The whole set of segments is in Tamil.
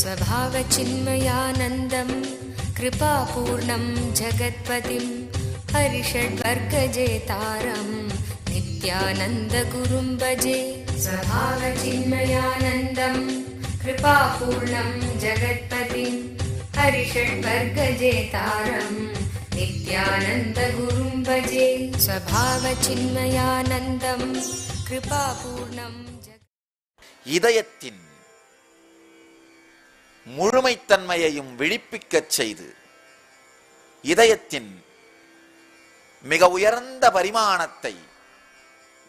स्वभावचिन्मयानन्दं कृपापूर्णं जगत्पतिं हरिषड्वर्गजेतारं नित्यानन्दगुरुं भजे। स्वभावचिन्मयानन्दं कृपापूर्णं जगत्पतिं हरिषड्वर्गजेतारं नित्यानन्दगुरुं भजे। स्वभावचिन्मयानन्दं कृपापूर्णं இதயத்தின் முழுமைத்தன்மையையும் விழிப்பிக்கச் செய்து இதயத்தின் மிக உயர்ந்த பரிமாணத்தை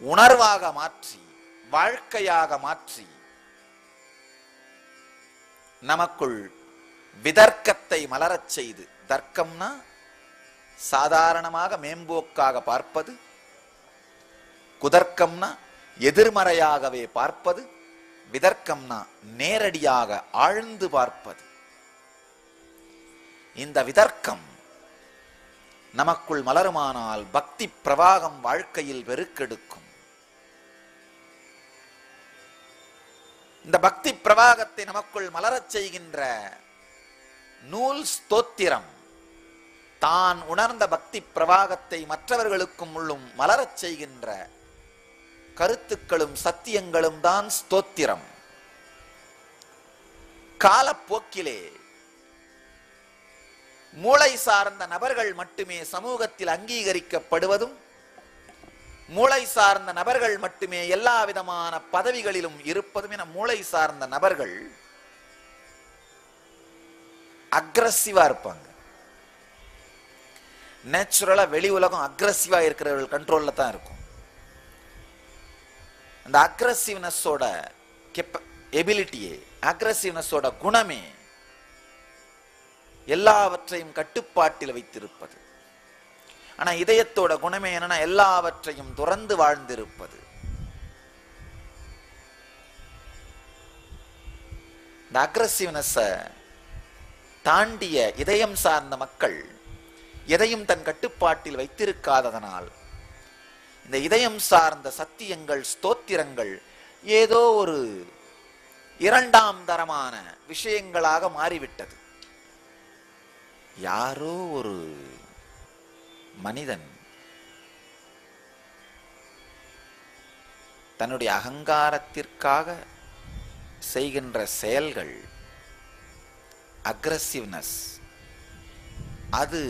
உணர்வாக மாற்றி வாழ்க்கையாக மாற்றி நமக்குள் விதர்க்கத்தை மலரச் செய்து, தர்க்கம்னா சாதாரணமாக மேம்போக்காக பார்ப்பது, குதர்க்கம்னா எதிர்மறையாகவே பார்ப்பது, விதர்க்கம்னா நேரடியாக ஆழ்ந்து பார்ப்பது. இந்த விதர்க்கம் நமக்குள் மலருமானால் பக்தி பிரவாகம் வாழ்க்கையில் பெருக்கெடுக்கும். இந்த பக்தி பிரவாகத்தை நமக்குள் மலரச் செய்கின்ற நூல் ஸ்தோத்திரம். தான் உணர்ந்த பக்தி பிரவாகத்தை மற்றவர்களுக்கும் உள்ளும் மலரச் செய்கின்ற கருத்துக்களும் சத்தியங்களும் தான் ஸ்தோத்திரம். காலப்போக்கிலே மூளை சார்ந்த நபர்கள் மட்டுமே சமூகத்தில் அங்கீகரிக்கப்படுவதும், மூளை சார்ந்த நபர்கள் மட்டுமே எல்லா விதமான பதவிகளிலும் இருப்பதும் என மூளை சார்ந்த நபர்கள் அக்ரஸிவா இருப்பாங்க. நேச்சுரலா வெளி உலகம் அக்ரஸிவா இருக்கிறவர்கள் கண்ட்ரோல்ல தான் இருக்கும். அந்த அக்ரஸிவ்னஸோட எபிலிட்டியே, அக்ரஸிவ்னஸோட குணமே எல்லாவற்றையும் கட்டுப்பாட்டில் வைத்திருப்பது. ஆனா இதயத்தோட குணமே என்னன்னா எல்லாவற்றையும் துறந்து வாழ்ந்திருப்பது. இந்த அக்ரஸிவ்னஸ தாண்டிய இதயம் சார்ந்த மக்கள் எதையும் தன் கட்டுப்பாட்டில் வைத்திருக்காததனால் இந்த இதயம் சார்ந்த சத்தியங்கள், ஸ்தோத்திரங்கள் ஏதோ ஒரு இரண்டாம் தரமான விஷயங்களாக மாறிவிட்டது. யாரோ ஒரு மனிதன் தன்னுடைய அகங்காரத்திற்காக செய்கின்ற செயல்கள், அக்ரஸிவ்னஸ், அது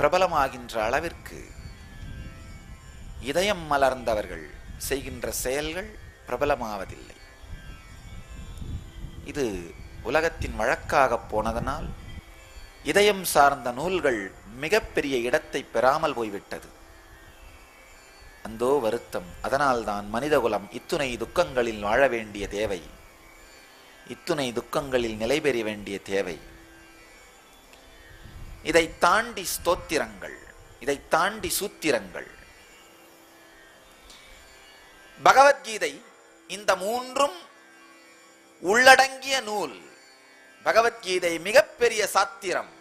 பிரபலமாகின்ற அளவிற்கு இதயம் மலர்ந்தவர்கள் செய்கின்ற செயல்கள் பிரபலமாவதில்லை. இது உலகத்தின் வழக்காக போனதனால் இதயம் சார்ந்த நூல்கள் மிகப்பெரிய இடத்தை பெறாமல் போய்விட்டது. அந்தோ வருத்தம். அதனால்தான் மனிதகுலம் இத்துணை துக்கங்களில் வாழ வேண்டிய தேவை, இத்துணை துக்கங்களில் நிலை பெற வேண்டிய தேவை. இதை தாண்டி ஸ்தோத்திரங்கள், இதை தாண்டி சூத்திரங்கள். பகவத்கீதை இந்த மூன்றும் உள்ளடங்கிய நூல். பகவத்கீதை மிகப்பெரிய சாத்திரம்.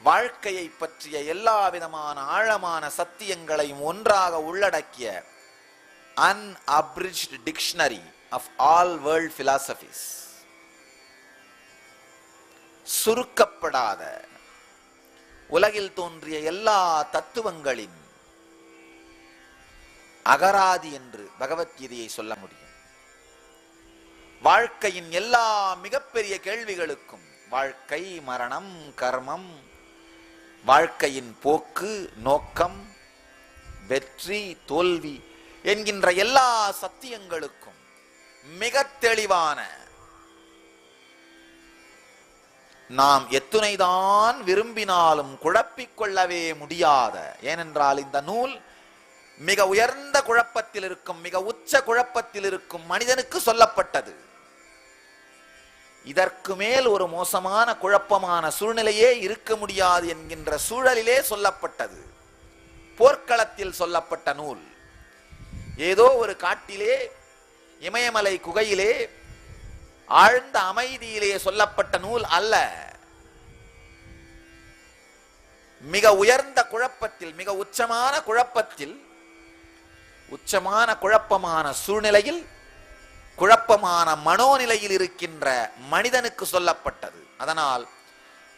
வாழ்க்கையை பற்றிய எல்லா விதமான ஆழமான சத்தியங்களையும் ஒன்றாக உள்ளடக்கிய unabridged dictionary of all world philosophies. சுருக்கப்படாத உலகில் தோன்றிய எல்லா தத்துவங்களின் அகராதி என்று பகவத்கீதையை சொல்ல முடியும். வாழ்க்கையின் எல்லா மிகப்பெரிய கேள்விகளுக்கும், வாழ்க்கை, மரணம், கர்மம், வாழ்க்கையின் போக்கு, நோக்கம், வெற்றி, தோல்வி என்கின்ற எல்லா சத்தியங்களுக்கும் மிக தெளிவான, நாம் எத்துணைதான் விரும்பினாலும் குழப்பிக்கொள்ளவே முடியாத, ஏனென்றால் இந்த நூல் மிக உயர்ந்த குழப்பத்தில் இருக்கும், மிக உச்ச குழப்பத்தில் இருக்கும் மனிதனுக்கு சொல்லப்பட்டது. இதற்கு மேல் ஒரு மோசமான குழப்பமான சூழ்நிலையே இருக்க முடியாது என்கின்ற சூழலிலே சொல்லப்பட்டது. போர்க்களத்தில் சொல்லப்பட்ட நூல். ஏதோ ஒரு காட்டிலே, இமயமலை குகையிலே, ஆழ்ந்த அமைதியிலே சொல்லப்பட்ட நூல் அல்ல. மிக உயர்ந்த குழப்பத்தில், மிக உச்சமான குழப்பத்தில், உச்சமான குழப்பமான சூழ்நிலையில் குழப்பமான மனோநிலையில் இருக்கின்ற மனிதனுக்கு சொல்லப்பட்டது. அதனால்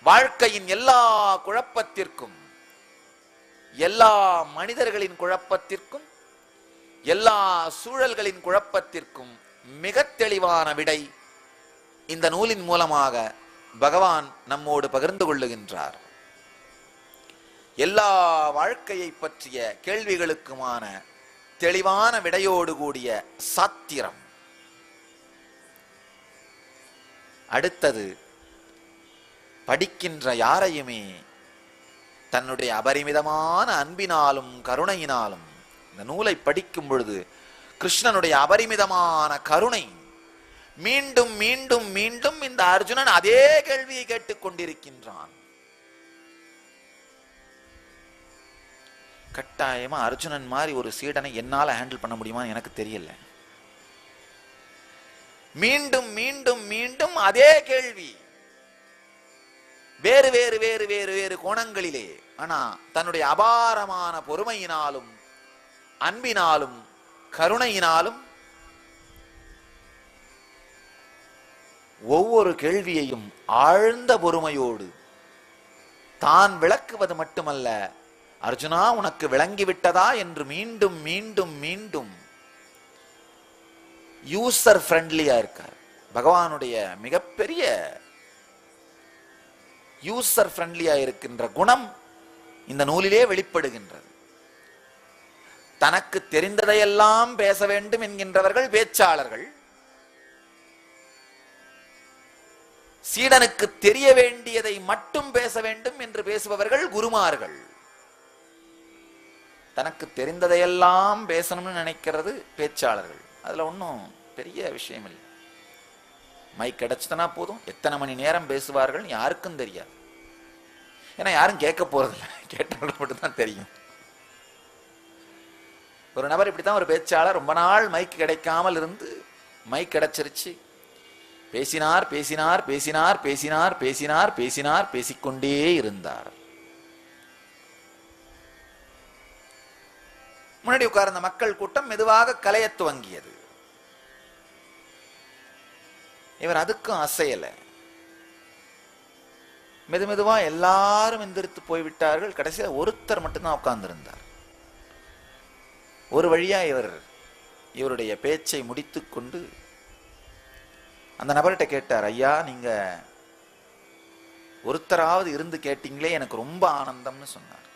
வாழ்க்கையின் எல்லா குழப்பத்திற்கும், எல்லா மனிதர்களின் குழப்பத்திற்கும், எல்லா சூழல்களின் குழப்பத்திற்கும் மிக தெளிவான விடை இந்த நூலின் மூலமாக பகவான் நம்மோடு பகிர்ந்து கொள்ளுகின்றார். எல்லா வாழ்க்கையை பற்றிய கேள்விகளுக்குமான தெளிவான விடையோடு கூடிய சாத்திரம். அடுத்தது, படிக்கின்ற யாரையுமே தன்னுடைய அபரிமிதமான அன்பினாலும் கருணையினாலும், இந்த நூலை படிக்கும் பொழுது கிருஷ்ணனுடைய அபரிமிதமான கருணை, மீண்டும் மீண்டும் மீண்டும் இந்த அர்ஜுனன் அதே கேள்வியை கேட்டுக் கொண்டிருக்கின்றான். கட்டாயமா அர்ஜுனன் மாதிரி ஒரு சீடனை என்னால ஹேண்டில் பண்ண முடியுமா எனக்கு தெரியல. மீண்டும் மீண்டும் மீண்டும் அதே கேள்வி, வேறு வேறு வேறு வேறு வேறு கோணங்களிலே. ஆனா தன்னுடைய அபாரமான பொறுமையினாலும் அன்பினாலும் கருணையினாலும் ஒவ்வொரு கேள்வியையும் ஆழ்ந்த பொறுமையோடு தான் விளக்குவது மட்டுமல்ல, அர்ஜுனா உனக்கு விளங்கிவிட்டதா என்று மீண்டும் மீண்டும் மீண்டும் யூசர் ஃப்ரெண்ட்லியா இருக்கார். பகவானுடைய மிகப்பெரிய யூசர் ஃப்ரெண்ட்லியா இருக்கின்ற குணம் இந்த நூலிலே வெளிப்படுகின்றது. தனக்கு தெரிந்ததையெல்லாம் பேச வேண்டும் என்கின்றவர்கள் பேச்சாளர்கள், சீடனுக்கு தெரிய வேண்டியதை மட்டும் பேச வேண்டும் என்று பேசுபவர்கள் குருமார்கள். தனக்கு தெரிந்ததையெல்லாம் பேசணும்னு நினைக்கிறது பேச்சாளர்கள். அதுல ஒன்றும் பெரிய விஷயம் இல்லை. மைக் கிடைச்சதுனா போதும், எத்தனை மணி நேரம் பேசுவார்கள் யாருக்கும் தெரியாது. ஏன்னா யாரும் கேட்க போறதில்லை, கேட்டவர்கள் மட்டும்தான் தெரியும். ஒரு நபர் இப்படித்தான், ஒரு பேச்சாளர் ரொம்ப நாள் மைக் கிடைக்காமல் இருந்து மைக் கிடைச்சிருச்சு, பேசினார் பேசினார் பேசினார் பேசினார் பேசினார் பேசினார் பேசிக்கொண்டே இருந்தார். முன்னாடி உட்கார்ந்த மக்கள் கூட்டம் மெதுவாக கலைய துவங்கியது. இவர் அதுக்கும் அசையல. மெது மெதுவா எல்லாரும் எந்திரித்து போய்விட்டார்கள். கடைசியில் ஒருத்தர் மட்டும்தான் உட்கார்ந்து இருந்தார். ஒரு வழியா இவருடைய பேச்சை முடித்துக் கொண்டு அந்த நபர்கிட்ட கேட்டார், ஐயா நீங்க ஒருத்தராவது இருந்து கேட்டீங்களே, எனக்கு ரொம்ப ஆனந்தம்னு சொன்னார்.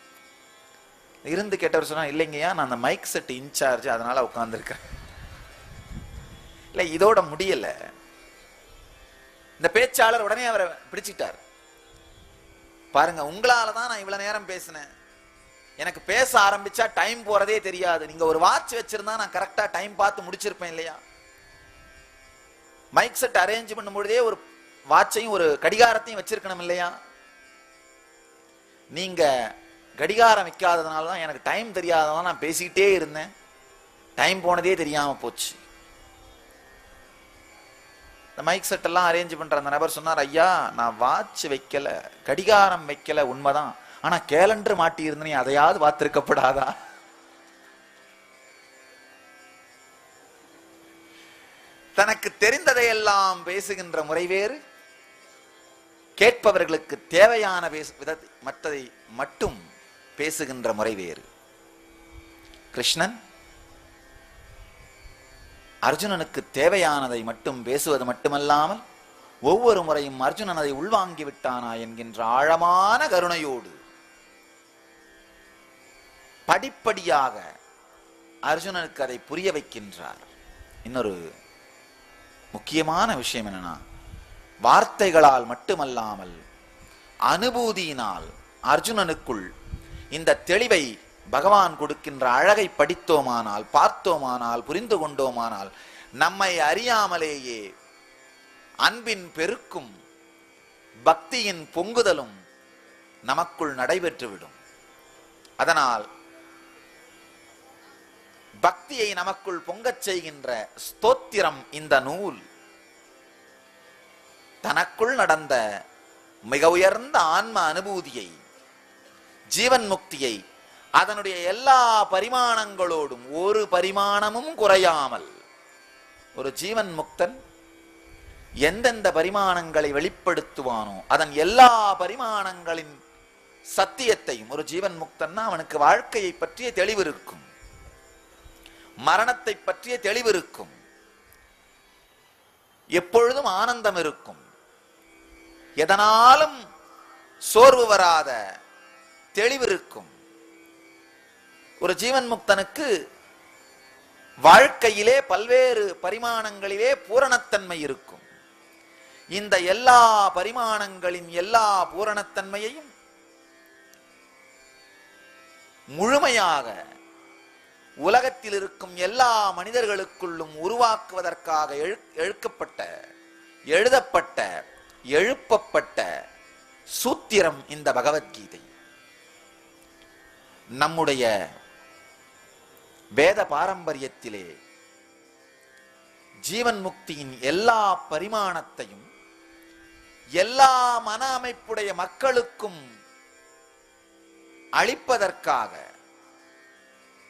இருந்து கேட்டவர் சொன்னா, இல்லைங்கய்யா நான் அந்த மைக் செட் இன்சார்ஜ், அதனால உட்கார்ந்துருக்கேன். இல்ல இதோட முடியல. இந்த பேச்சாளர் உடனே அவரை பிடிச்சிட்டார். பாருங்க, உங்களாலதான் நான் இவ்வளவு நேரம் பேசினேன். எனக்கு பேச ஆரம்பிச்சா டைம் போறதே தெரியாது. நீங்க ஒரு வாட்ச் வச்சிருந்தா நான் கரெக்டா டைம் பார்த்து முடிச்சிருப்பேன் இல்லையா? மைக் செட் அரேஞ்ச் பண்ணும் பொழுதே ஒரு வாட்சையும் ஒரு கடிகாரத்தையும் வச்சிருக்கணும் இல்லையா? நீங்க கடிகாரம் வைக்காததுனால தான் எனக்கு டைம் தெரியாததான் நான் பேசிக்கிட்டே இருந்தேன், டைம் போனதே தெரியாம போச்சு. இந்த மைக் செட் எல்லாம் அரேஞ்ச் பண்ற அந்த நபர் சொன்னார், ஐயா நான் வாட்ச் வைக்கல, கடிகாரம் வைக்கல, உண்மைதான். ஆனா கேலண்டர் மாட்டி இருந்தேன், அதையாவது பார்த்திருக்கப்படாதா? தனக்கு தெரிந்ததையெல்லாம் பேசுகின்ற முறை வேறு, கேட்பவர்களுக்கு தேவையான மற்றதை மட்டும் பேசுகின்ற முறை வேறு. கிருஷ்ணன் அர்ஜுனனுக்கு தேவையானதை மட்டும் பேசுவது மட்டுமல்லாமல் ஒவ்வொரு முறையும் அர்ஜுனன் அதை உள்வாங்கி விட்டானா என்கின்ற ஆழமான கருணையோடு படிப்படியாக அர்ஜுனனுக்கு அதை புரிய வைக்கின்றார். இன்னொரு முக்கியமான விஷயம் என்னன்னா, வார்த்தைகளால் மட்டுமல்லாமல் அனுபூதியினால் அர்ஜுனனுக்குள் இந்த தெளிவை பகவான் கொடுக்கின்ற அழகை படித்தோமானால், பார்த்தோமானால், புரிந்து கொண்டோமானால், நம்மை அறியாமலேயே அன்பின் பெருக்கும் பக்தியின் பொங்குதலும் நமக்குள் நடைபெற்றுவிடும். அதனால் பக்தியை நமக்குள் பொங்கச் செய்கின்ற ஸ்தோத்திரம் இந்த நூல். தனக்குள் நடந்த மிக உயர்ந்த ஆன்ம அனுபூதியை, ஜீவன் முக்தியை, அதனுடைய எல்லா பரிமாணங்களோடும் ஒரு பரிமாணமும் குறையாமல் ஒரு ஜீவன் முக்தன் எந்தெந்த பரிமாணங்களை வெளிப்படுத்துவானோ அதன் எல்லா பரிமாணங்களின் சத்தியத்தையும், ஒரு ஜீவன் முக்தன்னா அவனுக்கு வாழ்க்கையை பற்றிய தெளிவு இருக்கும், மரணத்தை பற்றிய தெளிவு இருக்கும், எப்பொழுதும் ஆனந்தம் இருக்கும், எதனாலும் சோர்வு வராத தெளிவு இருக்கும். ஒரு ஜீவன் முக்தனுக்கு வாழ்க்கையிலே பல்வேறு பரிமாணங்களிலே பூரணத்தன்மை இருக்கும். இந்த எல்லா பரிமாணங்களின் எல்லா பூரணத்தன்மையையும் முழுமையாக உலகத்தில் இருக்கும் எல்லா மனிதர்களுக்குள்ளும் உருவாக்குவதற்காக எழுதப்பட்ட எழுப்பப்பட்ட சூத்திரம் இந்த பகவத்கீதை. நம்முடைய வேத பாரம்பரியத்திலே ஜீவன் முக்தியின் எல்லா பரிமாணத்தையும் எல்லா மன அமைப்புடைய மக்களுக்கும் அளிப்பதற்காக,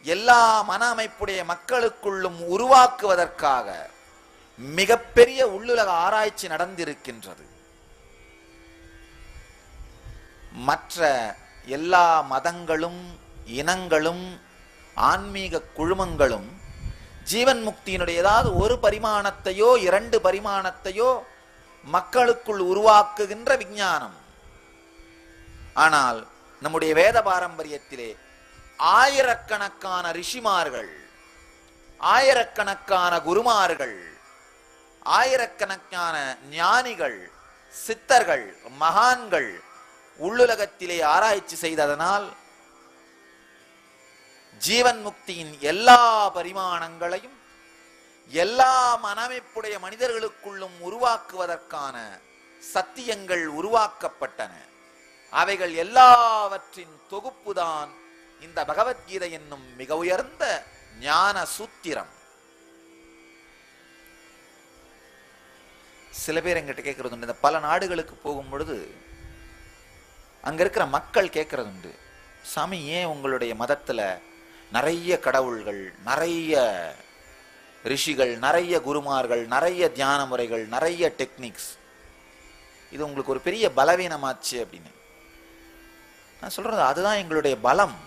எல்லா மன அமைப்புடைய மக்களுக்குள்ளும் உருவாக்குவதற்காக மிகப்பெரிய உள்ளுலக ஆராய்ச்சி நடந்திருக்கின்றது. மற்ற எல்லா மதங்களும் இனங்களும் ஆன்மீக குழுமங்களும் ஜீவன் முக்தியினுடைய ஏதாவது ஒரு பரிமாணத்தையோ இரண்டு பரிமாணத்தையோ மக்களுக்குள் உருவாக்குகின்ற விஞ்ஞானம். ஆனால் நம்முடைய வேத பாரம்பரியத்திலே ஆயிரக்கணக்கான ரிஷிமார்கள், ஆயிரக்கணக்கான குருமார்கள், ஆயிரக்கணக்கான ஞானிகள், சித்தர்கள், மகான்கள் உள்ளுலகத்திலே ஆராய்ச்சி செய்ததனால் ஜீவன் முக்தியின் எல்லா பரிமாணங்களையும் எல்லா மனமைப்புடைய மனிதர்களுக்குள்ளும் உருவாக்குவதற்கான சத்தியங்கள் உருவாக்கப்பட்டன. அவைகள் எல்லாவற்றின் தொகுப்புதான் இந்த பகவத்கீதை என்னும் மிக உயர்ந்த ஞான சூத்திரம். சில பேர் எங்கிட்ட கேட்கறது உண்டு, இந்த பல நாடுகளுக்கு போகும் பொழுது அங்க இருக்கிற மக்கள் கேட்கறது உண்டு, சாமி ஏன் உங்களுடைய மதத்துல நிறைய கடவுள்கள், நிறைய ரிஷிகள், நிறைய குருமார்கள், நிறைய தியான முறைகள், நிறைய டெக்னிக்ஸ், இது உங்களுக்கு ஒரு பெரிய பலவீனமாச்சு அப்படின்னு. நான் சொல்றது அதுதான் எங்களுடைய பலம்,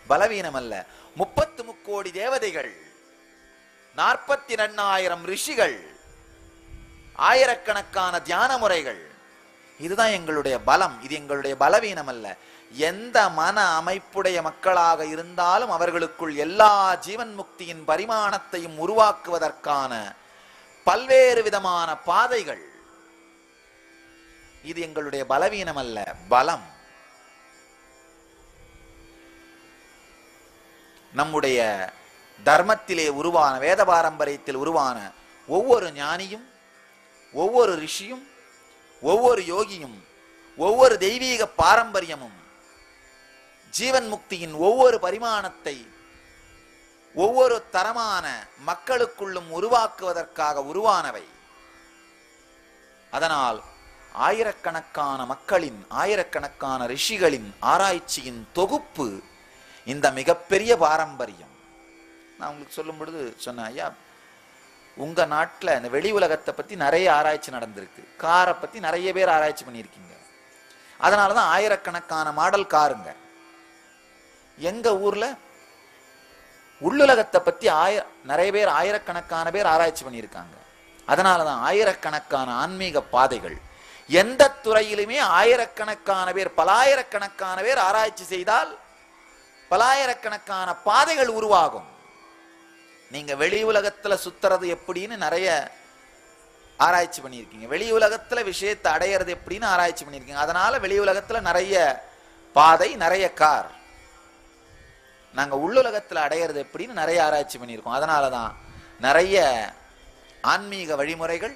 பலவீனம் அல்ல. 33 கோடி தேவதைகள், 42,000 ரிஷிகள், ஆயிரக்கணக்கான தியான முறைகள், இதுதான் எங்களுடைய பலம், இது எங்களுடைய பலவீனம் அல்ல. எந்த மன அமைப்புடைய மக்களாக இருந்தாலும் அவர்களுக்குள் எல்லா ஜீவன் முக்தியின் பரிமாணத்தையும் உருவாக்குவதற்கான பல்வேறு விதமான பாதைகள், இது எங்களுடைய பலவீனம் அல்ல, பலம். நம்முடைய தர்மத்திலே உருவான, வேத பாரம்பரியத்தில் உருவான ஒவ்வொரு ஞானியும், ஒவ்வொரு ரிஷியும், ஒவ்வொரு யோகியும், ஒவ்வொரு தெய்வீக பாரம்பரியமும் ஜீவன் முக்தியின் ஒவ்வொரு பரிமாணத்தை ஒவ்வொரு தரமான மக்களுக்குள்ளும் உருவாக்குவதற்காக உருவானவை. அதனால் ஆயிரக்கணக்கான மக்களின், ஆயிரக்கணக்கான ரிஷிகளின் ஆராய்ச்சியின் தொகுப்பு இந்த மிகப்பெரிய பாரம்பரியம். நான் உங்களுக்கு சொல்லும் பொழுது சொன்னேன், ஐயா உங்க நாட்டில் இந்த வெளி உலகத்தை பத்தி நிறைய ஆராய்ச்சி நடந்திருக்கு, காரை பத்தி நிறைய பேர் ஆராய்ச்சி பண்ணியிருக்கீங்க, அதனாலதான் ஆயிரக்கணக்கான மாடல் காருங்க. எங்க ஊர்ல உள்ளுலகத்தை பத்தி நிறைய பேர், ஆயிரக்கணக்கான பேர் ஆராய்ச்சி பண்ணியிருக்காங்க, அதனாலதான் ஆயிரக்கணக்கான ஆன்மீக பாதைகள். எந்த துறையிலுமே ஆயிரக்கணக்கான பேர், பலாயிரக்கணக்கான பேர் ஆராய்ச்சி செய்தால் பலாயிரக்கணக்கான பாதைகள் உருவாகும். நீங்க வெளி உலகத்துல சுத்துறது எப்படின்னு நிறைய ஆராய்ச்சி பண்ணியிருக்கீங்க, வெளி உலகத்துல விஷயத்தை அடையிறது எப்படின்னு ஆராய்ச்சி பண்ணியிருக்கீங்க, அதனால வெளி உலகத்துல நிறைய பாதை, நிறைய கார். நாங்க உள்ளுலகத்துல அடையிறது எப்படின்னு நிறைய ஆராய்ச்சி பண்ணியிருக்கோம், அதனாலதான் நிறைய ஆன்மீக வழிமுறைகள்,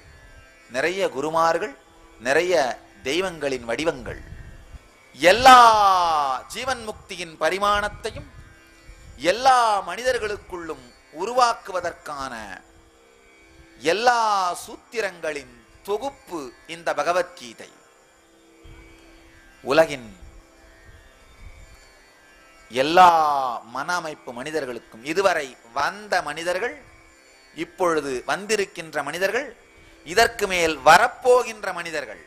நிறைய குருமார்கள், நிறைய தெய்வங்களின் வடிவங்கள். எல்லா ஜீவன் முக்தியின் பரிமாணத்தையும் எல்லா மனிதர்களுக்குள்ளும் உருவாக்குவதற்கான எல்லா சூத்திரங்களின் தொகுப்பு இந்த பகவத்கீதை. உலகின் எல்லா மன அமைப்பு மனிதர்களுக்கும், இதுவரை வந்த மனிதர்கள் இப்பொழுது வந்திருக்கின்ற மனிதர்கள், இதற்கு மேல் வரப்போகின்ற மனிதர்கள்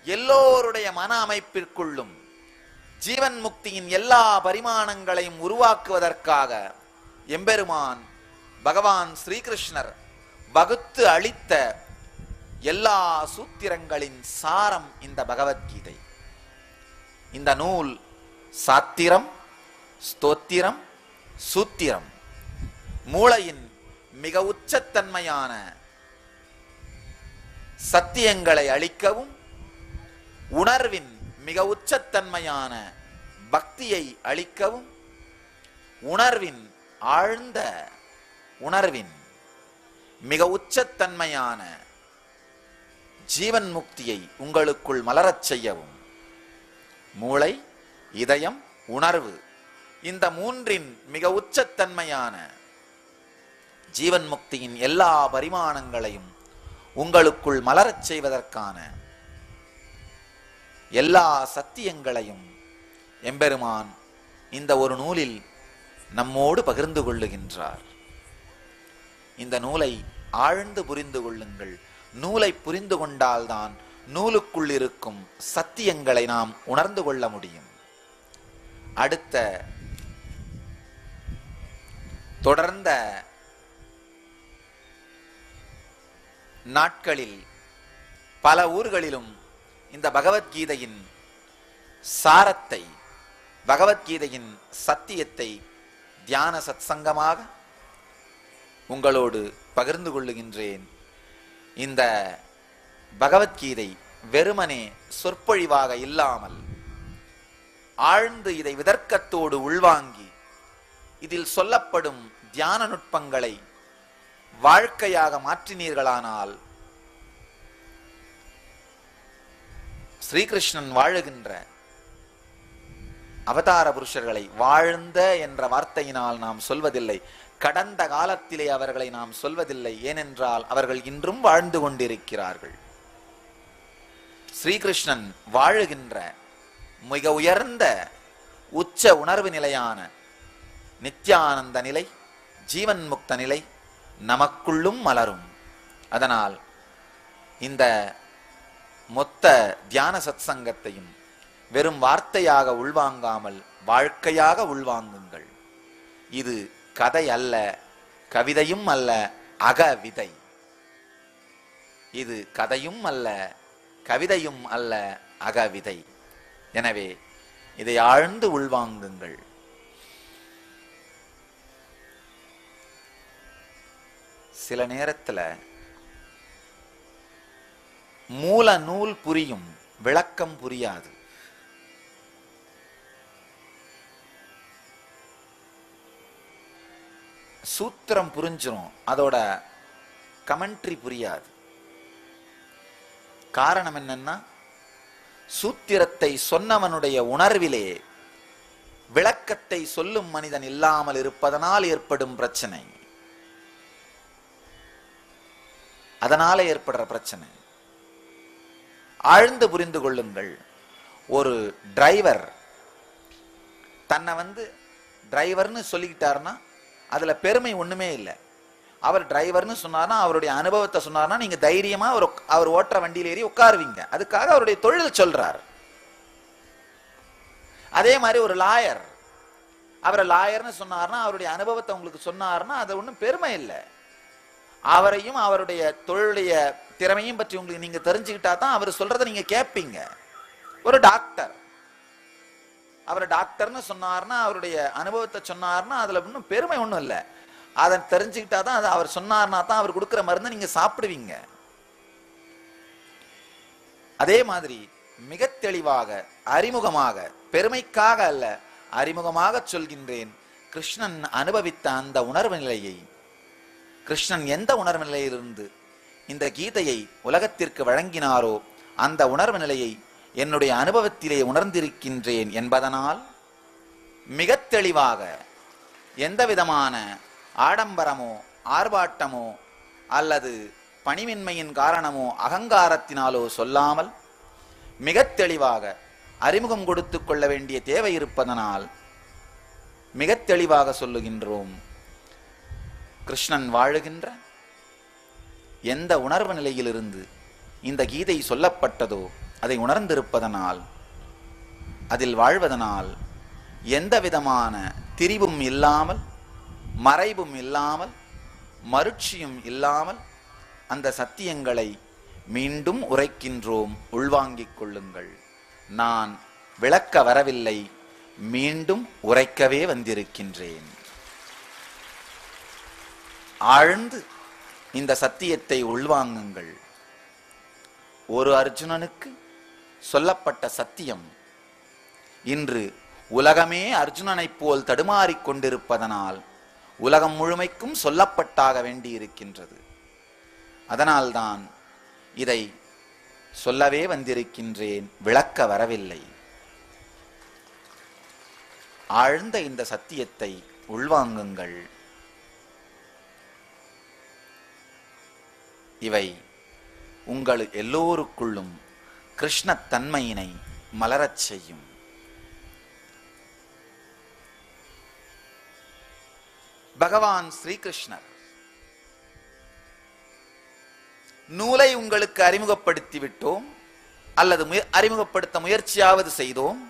எல்லோருடைய மன அமைப்பிற்குள்ளும் ஜீவன் முக்தியின் எல்லா பரிமாணங்களையும் உருவாக்குவதற்காக எம்பெருமான் பகவான் ஸ்ரீகிருஷ்ணர் வகுத்து அளித்த எல்லா சூத்திரங்களின் சாரம் இந்த பகவத்கீதை. இந்த நூல் சாத்திரம், ஸ்தோத்திரம், சூத்திரம், மூளையின் மிக உச்சத்தன்மையான சத்தியங்களை அளிக்கவும், உணர்வின் மிக உச்சத்தன்மையான பக்தியை அளிக்கவும், உணர்வின் ஆழ்ந்த உணர்வின் மிக உச்சத்தன்மையான ஜீவன் முக்தியை உங்களுக்குள் மலரச் செய்யவும், மூளை, இதயம், உணர்வு, இந்த மூன்றின் மிக உச்சத்தன்மையான ஜீவன் முக்தியின் எல்லா பரிமாணங்களையும் உங்களுக்குள் மலரச் செய்வதற்கான எல்லா சத்தியங்களையும் எம்பெருமான் இந்த ஒரு நூலில் நம்மோடு பகிர்ந்து கொள்ளுகின்றார். இந்த நூலை ஆழ்ந்து புரிந்து கொள்ளுங்கள். நூலை புரிந்து கொண்டால்தான் நூலுக்குள் இருக்கும் சத்தியங்களை நாம் உணர்ந்து கொள்ள முடியும். அடுத்த தொடர்ந்த நாட்களில் பல ஊர்களிலும் இந்த பகவத்கீதையின் சாரத்தை, பகவத்கீதையின் சத்தியத்தை தியான சத்சங்கமாக உங்களோடு பகிர்ந்து கொள்ளுகின்றேன். இந்த பகவத்கீதை வெறுமனே சொற்பொழிவாக இல்லாமல் ஆழ்ந்து இதை விதர்க்கத்தோடு உள்வாங்கி இதில் சொல்லப்படும் தியான நுட்பங்களை வாழ்க்கையாக மாற்றினீர்களானால் ஸ்ரீகிருஷ்ணன் வாழுகின்ற அவதார புருஷர்களை வாழ்ந்த என்ற வார்த்தையினால் நாம் சொல்வதில்லை, கடந்த காலத்திலே அவர்களை நாம் சொல்வதில்லை. ஏனென்றால் அவர்கள் இன்றும் வாழ்ந்து கொண்டிருக்கிறார்கள். ஸ்ரீகிருஷ்ணன் வாழுகின்ற மிக உயர்ந்த உச்ச உணர்வு நிலையான நித்யானந்த நிலை, ஜீவன் முக்த நிலை நமக்குள்ளும் மலரும். அதனால் இந்த மொத்த தியான சத்சங்கத்தையும் வெறும் வார்த்தையாக உள்வாங்காமல் வாழ்க்கையாக உள்வாங்குங்கள். இது கதை அல்ல, கவிதையும் அல்ல, அகவிதை. இது கதையும் அல்ல, கவிதையும் அல்ல, அகவிதை. எனவே இதை ஆழ்ந்து உள்வாங்குங்கள். சில நேரத்துல மூல நூல் புரியும், விளக்கம் புரியாது. சூத்திரம் புரிஞ்சிரும், அதோட கமெண்ட்ரி புரியாது. காரணம் என்னன்னா, சூத்திரத்தை சொன்னவனுடைய உணர்விலே விளக்கத்தை சொல்லும் மனிதன் இல்லாமல் இருப்பதனால் ஏற்படும் பிரச்சனை. அதனால ஏற்படுற பிரச்சனை ஆழ்ந்து புரிந்து கொள்ளுங்கள். ஒரு டிரைவர் தன்னை டிரைவர்னு சொல்லிக்கிட்டாருன்னா அதுல பெருமை ஒண்ணுமே இல்லை. அவர் டிரைவர்னு சொன்னார்னா, அவருடைய அனுபவத்தை சொன்னார்னா, நீங்க தைரியமா அவர் ஓட்டுற வண்டியில் ஏறி உட்காருவீங்க. அதுக்காக அவருடைய தொழில் சொல்றார். அதே மாதிரி ஒரு லாயர், அவரை லாயர்னு சொன்னார்னா, அவருடைய அனுபவத்தை உங்களுக்கு சொன்னார்னா அது ஒன்றும் பெருமை இல்லை. அவரையும் அவருடைய தொழிலுடைய திறமையும் பற்றி உங்களுக்கு நீங்க தெரிஞ்சுக்கிட்டா தான் அவர் சொல்றதை நீங்க கேட்பீங்க. ஒரு டாக்டர், அவர் டாக்டர்னு சொன்னார்னா, அவருடைய அனுபவத்தை சொன்னார்னா அதுல ஒன்றும் பெருமை ஒன்றும் இல்லை. அதை தெரிஞ்சுக்கிட்டா தான், அதை அவர் சொன்னார்னா தான் அவர் கொடுக்குற மருந்தை நீங்க சாப்பிடுவீங்க. அதே மாதிரி மிக தெளிவாக அறிமுகமாக, பெருமைக்காக அல்ல, அறிமுகமாக சொல்கின்றேன். கிருஷ்ணன் அனுபவித்த அந்த உணர்வு நிலையை, கிருஷ்ணன் எந்த உணர்வு நிலையிலிருந்து இந்த கீதையை உலகத்திற்கு வழங்கினாரோ அந்த உணர்வு நிலையை என்னுடைய அனுபவத்திலே உணர்ந்திருக்கின்றேன் என்பதனால் மிக தெளிவாக எந்த விதமான ஆடம்பரமோ ஆர்ப்பாட்டமோ அல்லது பணிவின்மையின் காரணமோ அகங்காரத்தினாலோ சொல்லாமல் மிக தெளிவாக அறிமுகம் கொடுத்து கொள்ள வேண்டிய தேவை இருப்பதனால் மிக தெளிவாக சொல்லுகின்றோம். கிருஷ்ணன் வாழுகின்ற எந்த உணர்வு நிலையிலிருந்து இந்த கீதை சொல்லப்பட்டதோ அதை உணர்ந்திருப்பதனால், அதில் வாழ்வதனால் எந்த விதமான திரிவும் இல்லாமல், மறைவும் இல்லாமல், மருட்சியும் இல்லாமல் அந்த சத்தியங்களை மீண்டும் உரைக்கின்றோம். உள்வாங்கிக் கொள்ளுங்கள். நான் விளக்க வரவில்லை, மீண்டும் உரைக்கவே வந்திருக்கின்றேன். ஆழ்ந்து இந்த சத்தியத்தை உள்வாங்குங்கள். ஒரு அர்ஜுனனுக்கு சொல்லப்பட்ட சத்தியம் இன்று உலகமே அர்ஜுனனைப் போல் தடுமாறிக் கொண்டிருப்பதனால் உலகம் முழுமைக்கும் சொல்லப்பட்டாக வேண்டியிருக்கின்றது. அதனால்தான் இதை சொல்லவே வந்திருக்கின்றேன், விளக்க வரவில்லை. ஆழ்ந்த இந்த சத்தியத்தை உள்வாங்குங்கள். இவை உங்கள் எல்லோருக்குள்ளும் கிருஷ்ணத்தன்மையினை மலரச் செய்யும். பகவான் ஸ்ரீகிருஷ்ணர் நூலை உங்களுக்கு அறிமுகப்படுத்தி விட்டோம், அல்லது அறிமுகப்படுத்த முயற்சியாவது செய்தோம்.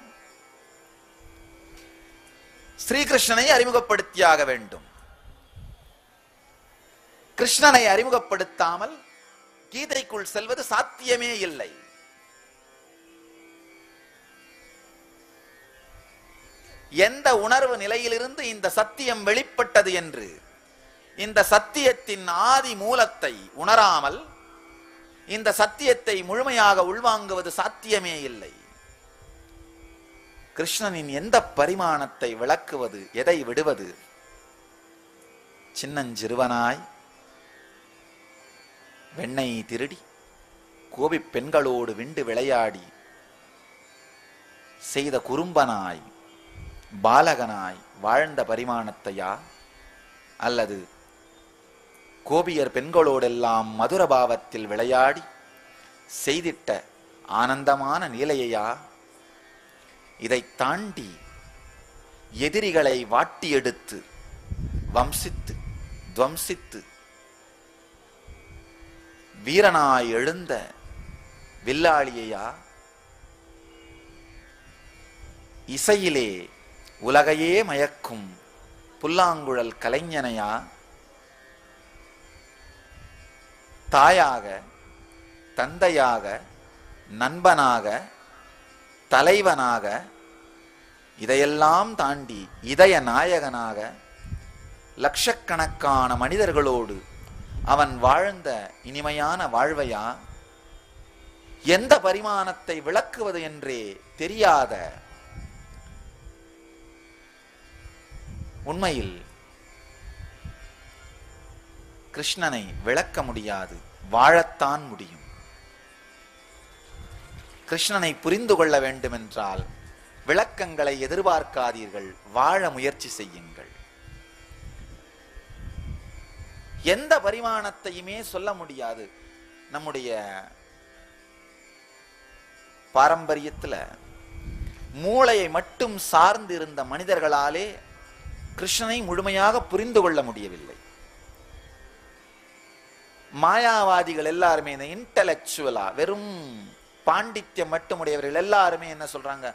ஸ்ரீகிருஷ்ணனை அறிமுகப்படுத்தியாக வேண்டும். கிருஷ்ணனை அறிமுகப்படுத்தாமல் கீதைக்குள் செல்வது சாத்தியமே இல்லை. எந்த உணர்வு நிலையிலிருந்து இந்த சத்தியம் வெளிப்பட்டது என்று, இந்த சத்தியத்தின் ஆதி மூலத்தை உணராமல் இந்த சத்தியத்தை முழுமையாக உள்வாங்குவது சாத்தியமே இல்லை. கிருஷ்ணனின் எந்த பரிமாணத்தை விளக்குவது, எதை விடுவது? சின்னஞ்சிறுவனாய் வெண்ணெய் திருடி கோபி பெண்களோடு விண்டு விளையாடி செய்த குறும்பனாய் பாலகனாய் வாழ்ந்த பரிமாணத்தையா, அல்லது கோபியர் பெண்களோடெல்லாம் மதுரபாவத்தில் விளையாடி செய்திட்ட ஆனந்தமான நீலையா? இதை தாண்டி எதிரிகளை வாட்டி எடுத்து வம்சித்து துவம்சித்து வீரனாய் எழுந்த வில்லாளியா? இசையிலே உலகையே மயக்கும் புல்லாங்குழல் கலைஞனையா? தாயாக, தந்தையாக, நண்பனாக, தலைவனாக, இதையெல்லாம் தாண்டி இதய நாயகனாக லட்சக்கணக்கான மனிதர்களோடு அவன் வாழ்ந்த இனிமையான வாழ்வையா? எந்த பரிமாணத்தை விளக்குவது என்றே தெரியாத, உண்மையில் கிருஷ்ணனை விளக்க முடியாது, வாழத்தான் முடியும். கிருஷ்ணனை புரிந்து கொள்ள வேண்டுமென்றால் விளக்கங்களை எதிர்பார்க்காதீர்கள், வாழ முயற்சி செய்யுங்கள். எந்த பரிமாணத்தையுமே சொல்ல முடியாது. நம்முடைய பாரம்பரியத்தில் மூளையை மட்டும் சார்ந்து இருந்த மனிதர்களாலே கிருஷ்ணனை முழுமையாக புரிந்து கொள்ள முடியவில்லை. மாயாவாதிகள் எல்லாருமே இந்த இன்டலெக்சுவலா வெறும் பாண்டித்யம் மட்டுமுடையவர்கள் எல்லாருமே என்ன சொல்றாங்க?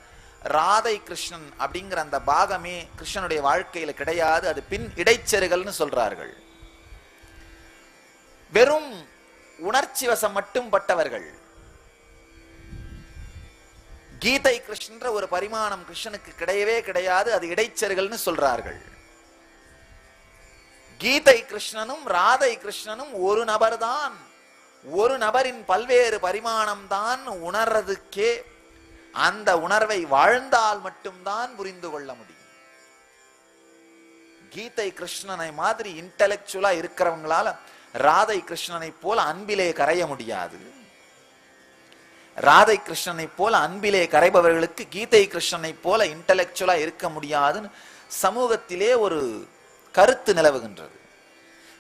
ராதை கிருஷ்ணன் அப்படிங்கிற அந்த பாகமே கிருஷ்ணனுடைய வாழ்க்கையில கிடையாது, அது பின் இடைச்செருகல்னு சொல்றார்கள். வெறும் உணர்ச்சி வசம் மட்டும் பட்டவர்கள். கீதை கிருஷ்ணன்ற ஒரு பரிமாணம் கிருஷ்ணனுக்கு கிடையவே கிடையாது, அது இடைச்செருகல்னு சொல்றார்கள். கீதை கிருஷ்ணனும் ராதை கிருஷ்ணனும் ஒரு நபர்தான், ஒரு நபரின் பல்வேறு பரிமாணம் தான் உணர்றதுக்கே. அந்த உணர்வை வாழ்ந்தால் மட்டும்தான் புரிந்து கொள்ள முடியும். கீதை கிருஷ்ணனை மாதிரி இன்டெலெக்சுவலா இருக்கிறவங்களால ராதை கிருஷ்ணனை போல அன்பிலே கரைய முடியாது. ராதை கிருஷ்ணனை போல அன்பிலே கரைபவர்களுக்கு கீதை கிருஷ்ணனை போல இன்டெலெக்சுவலா இருக்க முடியாதுன்னு சமூகத்திலே ஒரு கருத்து நிலவுகின்றது.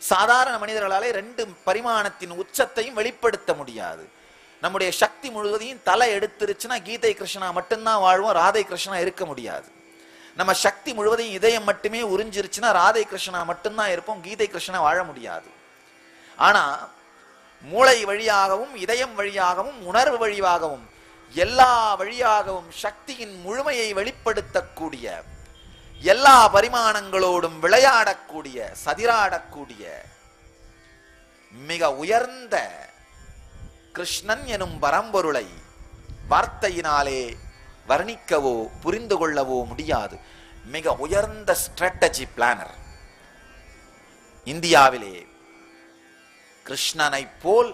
சாதாரண மனிதர்களாலே ரெண்டு பரிமாணத்தின் உச்சத்தையும் வெளிப்படுத்த முடியாது. நம்முடைய சக்தி முழுவதையும் தலை எடுத்துருச்சுன்னா கீதை கிருஷ்ணா மட்டும்தான் வாழ்வோம், ராதை கிருஷ்ணா இருக்க முடியாது. நம்ம சக்தி முழுவதையும் இதயம் மட்டுமே உறிஞ்சிருச்சுன்னா ராதை கிருஷ்ணா மட்டும்தான் இருப்போம், கீதை கிருஷ்ணா வாழ முடியாது. ஆனா மூளை வழியாகவும் இதயம் வழியாகவும் உணர்வு வழியாகவும் எல்லா வழியாகவும் சக்தியின் முழுமையை வெளிப்படுத்தக்கூடிய, எல்லா பரிமாணங்களோடும் விளையாடக்கூடிய, சதிராடக்கூடிய மிக உயர்ந்த கிருஷ்ணன் எனும் பரம்பொருளை வார்த்தையினாலே வர்ணிக்கவோ புரிந்து கொள்ளவோ முடியாது. மிக உயர்ந்த ஸ்ட்ராட்டஜி பிளானர். இந்தியாவிலே கிருஷ்ணனை போல்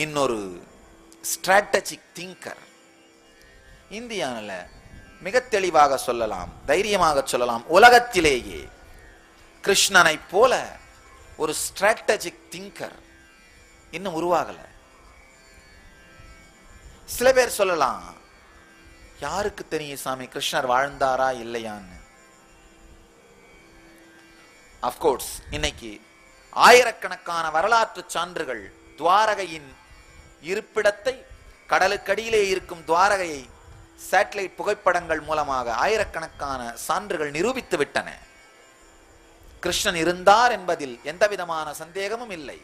இன்னொரு ஸ்ட்ராட்டஜிக் திங்கர் இந்தியாவில் மிக தெளிவாக சொல்லலாம், தைரியமாக சொல்லலாம், உலகத்திலேயே கிருஷ்ணனை போல ஒரு ஸ்ட்ராட்டஜிக் திங்கர் இன்னும் உருவாகல. சில பேர் சொல்லலாம், யாருக்கு தெரியும் சாமி கிருஷ்ணர் வாழ்ந்தாரா இல்லையான்னு. அப்கோர்ஸ் இன்னைக்கு ஆயிரக்கணக்கான வரலாற்று சான்றுகள் துவாரகையின் இருப்பிடத்தை, கடலுக்கடியிலே இருக்கும் துவாரகையை சேட்டலைட் புகைப்படங்கள் மூலமாக ஆயிரக்கணக்கான சான்றுகள் நிரூபித்து விட்டன. கிருஷ்ணன் இருந்தார் என்பதில் எந்த விதமான சந்தேகமும் இல்லை.